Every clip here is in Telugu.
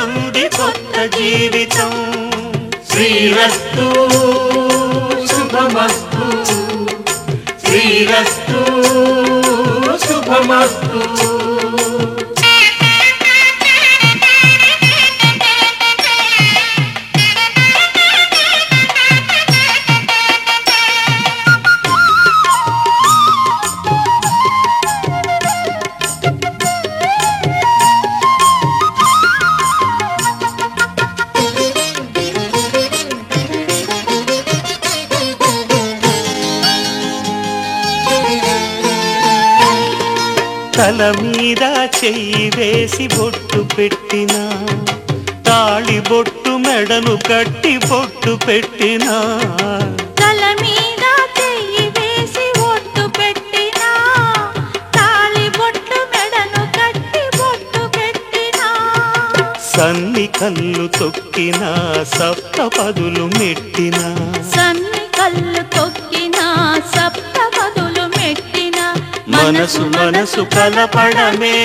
చెరుతుంది కొత్త జీవితం. శ్రీరస్తు శుభమస్తు, శ్రీరస్తు శుభమస్తు. తల మీద చెయ్యి వేసి బొట్టు పెట్టినా, తాళి బొట్టు మెడను కట్టి బొట్టు పెట్టినా. తల మీద చెయ్యి వేసి బొట్టు పెట్టినా, తాళి బొట్టు మెడను కట్టి బొట్టు పెట్టినా. సన్ని కళ్ళు తొక్కినా, సప్త పదులు మెట్టినా, సన్ని కళ్ళు తొక్కినా, సప్త పదులు మెట్టినా. మనసు మనసు కలపడమే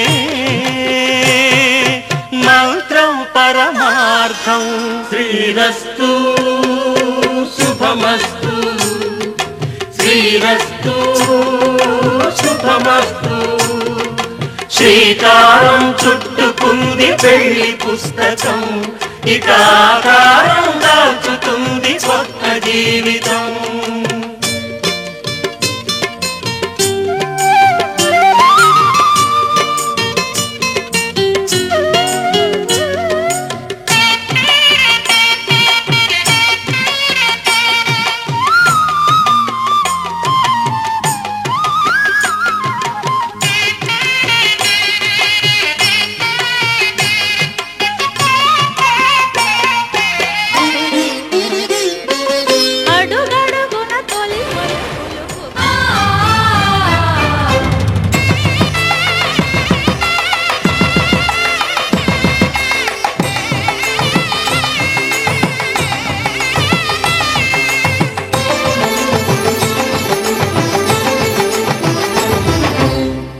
మంత్రం పరమార్థం. శ్రీరస్తు శుభమస్తు, శ్రీరస్తు శుభమస్తు. శ్రీకారం చుట్టుకుంది పెళ్లి పుస్తకం, ఇక ఆకారం దాచుతుంది కొత్త జీవితం.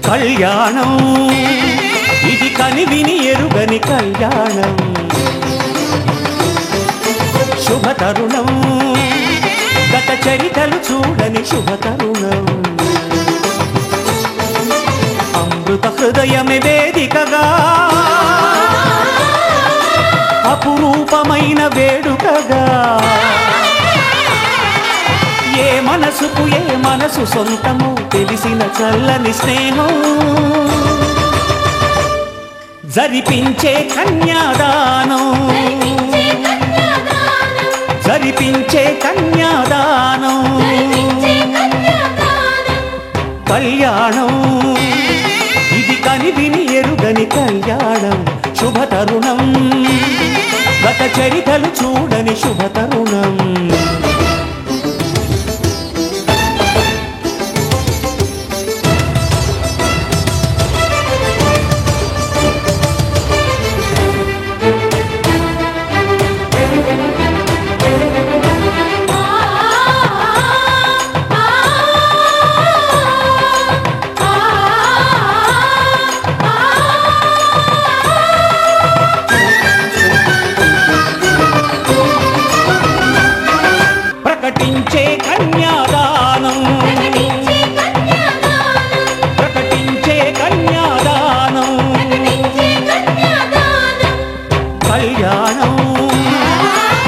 కళ్యాణం ఇది కని విని ఎరుగని కళ్యాణం. శుభతరుణం గత చరితలు చూడని శుభతరుణం. అమృత హృదయమే వేదికగా అపురూపమైన వేడుకగా. ఏ మనసుకు ఏ మనసు సొంతము తెలిసిన చల్లని స్నేహం. జరిపించే కన్యాదానం, జరిపించే కన్యాదానం. కళ్యాణం ఇది కని విని ఎరుగని కళ్యాణం. శుభతరుణం గత చరితలు చూడని శుభతరుణం. ప్రకటించే కన్యాదానం, ప్రకటించే కన్యాదానం. కళ్యాణం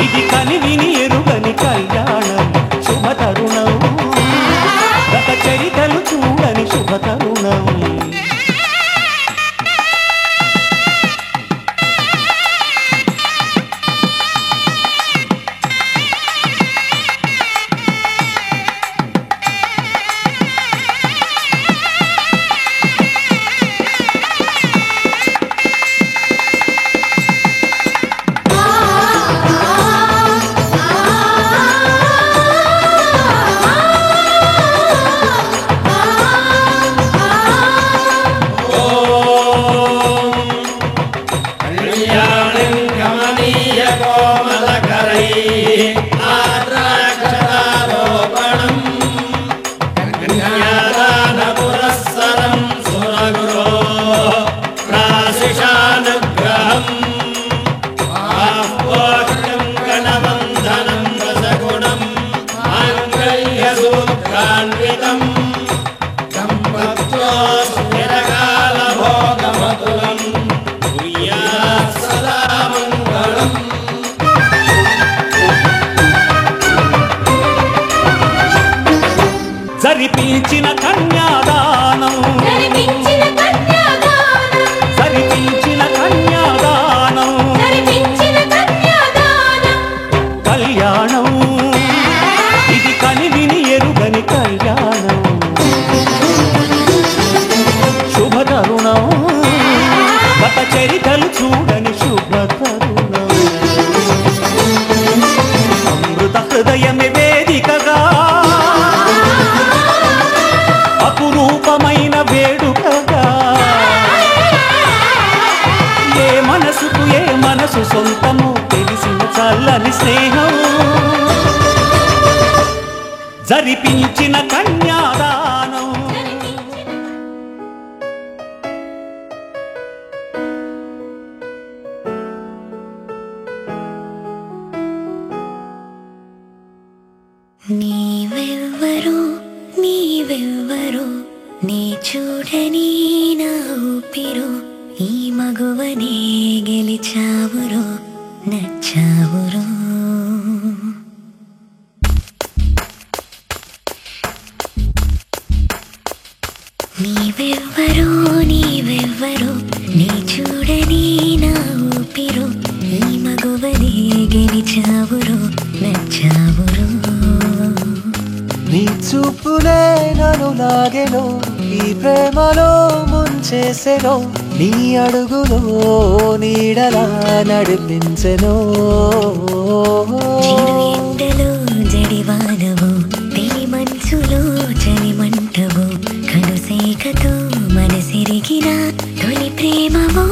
ఇది కని విని ఎరుగని కళ్యాణం. శుభతరుణం గత చరితలు చూడని శుభతరుణం. తరుణం అమృత హృదయమే వేదికగా అపురూపమైన వేడుకగా ఏ మనసు సొంతము తెలిసిన చల్లని స్నేహం జరిపించిన కన్యాదానం నీవెవ్వరో నీవెవ్వరో నీ చూడని నా ఊపిరో ఈ మగువనే గెలిచావురో నచ్చావురో నీవెవ్వరో నీవెవ్వరో నీ చూడని నా ఊపిరో ఈ మగువనే గెలిచావురో నచ్చావురో నీ చూపులే నన్ను లాగెను ఈ ప్రేమలో ముంచేసెను నీ అడుగులో నీడలా నడిపించెను చిరు ఎండలో జడివానవు తెలి మనసులో చలిమంటవు కనుసేకతో మనసిరిగిన తొలి ప్రేమవో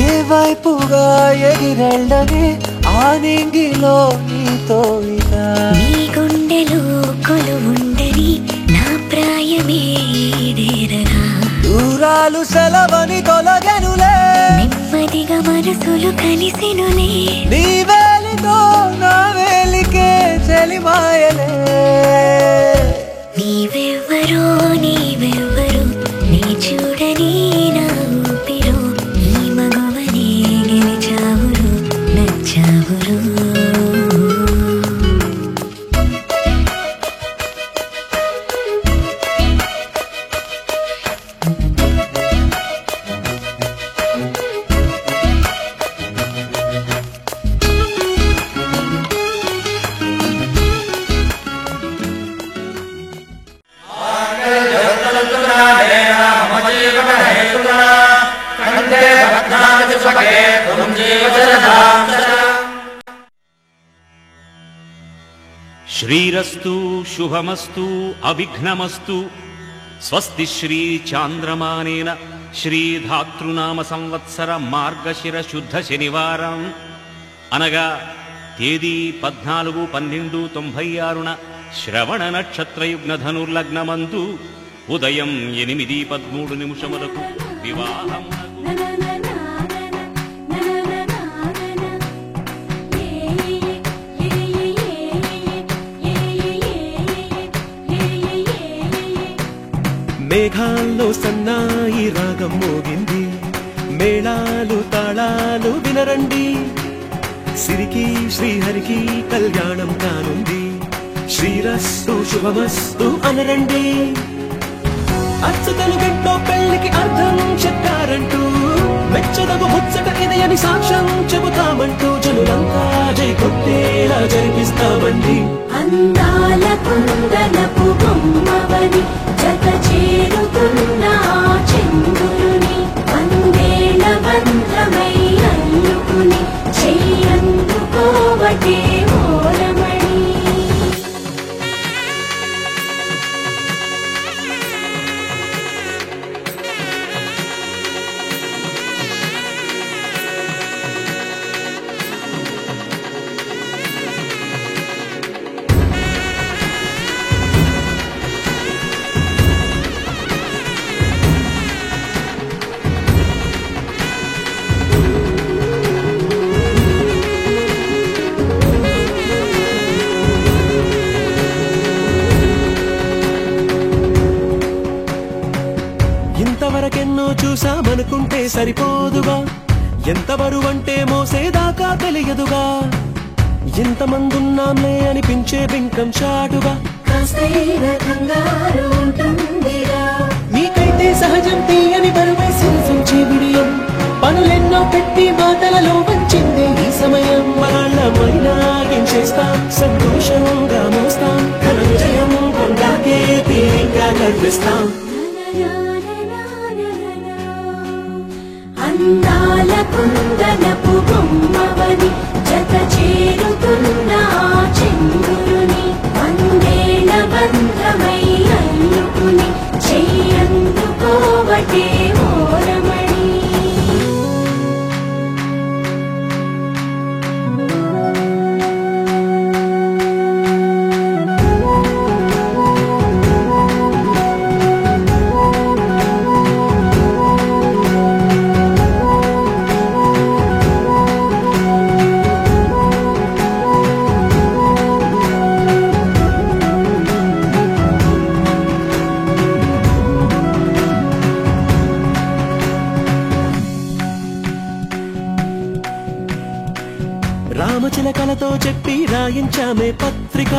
ఏ వైపుగా ఎగిరెళ్ళని ఆ నింగిలో నీతో ఇక నీ గుండెలో కొలువుండని నా ప్రాయమే ఈడేరగా దూరాలు సెలవని తొలగెనులే నెమ్మదిగా మనసులు కలిసెనులే నీ వేలితో నా వేలికే చెలిమాయలే నీవెవ్వరో నీవెవ్వరో నీ చూడని నా ఊపిరో ఈ మగవనే గెలిచావురో నచ్చావురో శ్రీరస్తు శుభమస్తు అవిఘ్నమస్తు స్వస్తి శ్రీ చాంద్రమానేన శ్రీధాతృనామ సంవత్సర మార్గశిర శుద్ధ శనివారం అనగా తేదీ 14/12/96న శ్రవణ నక్షత్రయుగ్న ధనుర్లగ్నమందు ఉదయం 8:13 వివాహం మేఘాల్లో సన్నాయి రాగం మోగింది మేళాలు తాళాలు వినరండి సిరికి శ్రీహరికి కళ్యాణం కానుంది శ్రీరస్తు శుభమస్తు అనరండి అచ్చతలు గంటో పెళ్లికి అర్థం చెప్పారంటూ మెచ్చదగు ముచ్చట ఇది అని సాక్ష్యం చెబుతామంటూ జనులంతా జై కొట్టేలా జరిపిస్తామండి అందాల కుందనపు బొమ్మవని జత చేరుతున్న చంద్రుని వందేల బంధమై అల్లుకుని చెయ్యందుకోవటే ఓరమణి ఎన్నో చూసామనుకుంటే సరిపోదుగా, ఎంత బరువంటే మోసేదాకా తెలియదుగా, ఎంతమందున్నాంలే అనిపించే బింకం చాటుగా. కాస్తైన కంగారు ఉంటుందిరా, నీకైతే సహజం తీయని బరువై సిరిసించే విడియం, పనులెన్నో పెట్టి మాటలలో వంచిందే ఈ సమయం. వాళ్ళమైనా ఏం చేస్తాం, సంతోషంగా మోస్తాం, ఘన విజయం పొందాకే తీరిగ్గా కనిపిస్తాం. అందాల కుందనపు బొమ్మవని జత చేరుతున్న ఆ చంద్రుని వందేళ్ల బంధమై అల్లుకుని చెయ్యందుకోవటే ఓరమణి. రామచిలకలతో చెప్పి రాయించామే పత్రిక,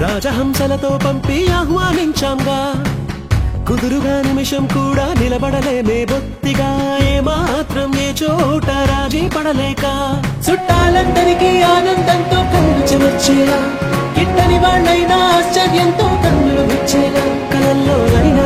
రాజహంసలతో పంపి ఆహ్వానించాంగా, కుదురుగా నిమిషం కూడా నిలబడలేమే బొత్తిగా, ఏ మాత్రం ఏ చోట రాజీ పడలేక, చుట్టాలందరికీ ఆనందంతో కళ్ళు చెమర్చేలా, గిట్టని వాళ్ళైనా ఆశ్చర్యంతో కన్నులు విచ్చేలా, కలల్లో అయినా